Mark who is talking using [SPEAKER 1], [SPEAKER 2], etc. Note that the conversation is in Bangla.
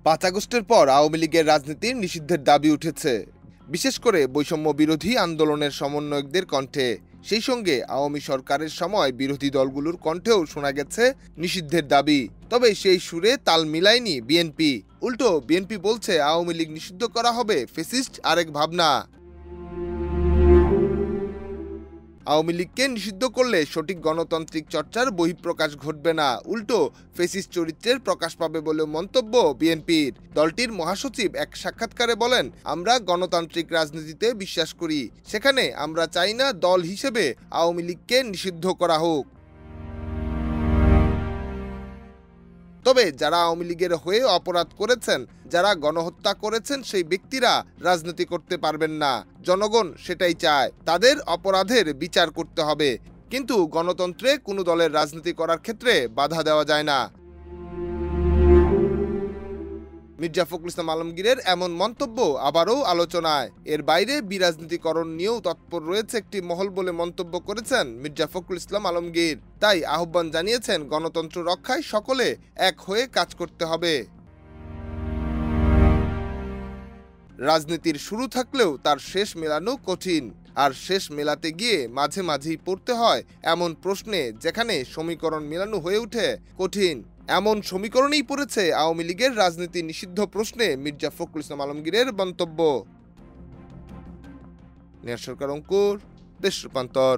[SPEAKER 1] 5 আগস্টের পর আওয়ামী লীগের রাজনীতির নিষিদ্ধের দাবি উঠেছে, বিশেষ করে বৈষম্য বিরোধী আন্দোলনের সমন্বয়কদের কণ্ঠে। সেই সঙ্গে আওয়ামী সরকারের সময় বিরোধী দলগুলোর কণ্ঠেও শোনা গেছে নিষিদ্ধের দাবি। তবে সেই সুরে তাল মিলায়নি বিএনপি। উল্টো বিএনপি বলছে আওয়ামী লীগ নিষিদ্ধ করা হবে ফ্যাসিস্ট আরেক ভাবনা। আওয়ামী লীগকে নিষিদ্ধ করলে সঠিক গণতান্ত্রিক চর্চার বহিঃপ্রকাশ ঘটবে না, উল্টো ফ্যাসিস্ট চরিত্রের প্রকাশ পাবে বলে মন্তব্য বিএনপির। দলটির মহাসচিব এক সাক্ষাৎকারে বলেন, আমরা গণতান্ত্রিক রাজনীতিতে বিশ্বাস করি, সেখানে আমরা চাই না দল হিসেবে আওয়ামী লীগকে নিষিদ্ধ করা হোক। তবে যারা আওয়ামী লীগের হয়ে অপরাধ করেছেন, যারা গণহত্যা করেছেন, সেই ব্যক্তিরা রাজনীতি করতে পারবেন না। জনগণ সেটাই চায়, তাদের অপরাধের বিচার করতে হবে, কিন্তু গণতন্ত্রে কোনো দলের রাজনীতি করার ক্ষেত্রে বাধা দেওয়া যায় না। মির্জা ফখরুল ইসলাম আলমগীরের এমন মন্তব্য আবারও আলোচনায়। এর বাইরে বিরাজনীতিকরণ নিয়েও তৎপর রয়েছে একটি মহল বলে মন্তব্য করেছেন মির্জা ফখরুল ইসলাম আলমগীর। তাই আহ্বান জানিয়েছেন গণতন্ত্র রক্ষায় সকলে এক হয়ে কাজ করতে হবে। রাজনীতির শুরু থাকলেও তার শেষ মেলানো কঠিন, আর শেষ মেলাতে গিয়ে মাঝে মাঝেই পড়তে হয় এমন প্রশ্নে যেখানে সমীকরণ মেলানো হয়ে ওঠে কঠিন। এমন সমীকরণেই পড়েছে আওয়ামী লীগের রাজনীতি নিষিদ্ধ প্রশ্নে মির্জা ফখরুল ইসলাম আলমগীরের মন্তব্য। নেহার সরকার, অঙ্কুর, দেশ রূপান্তর।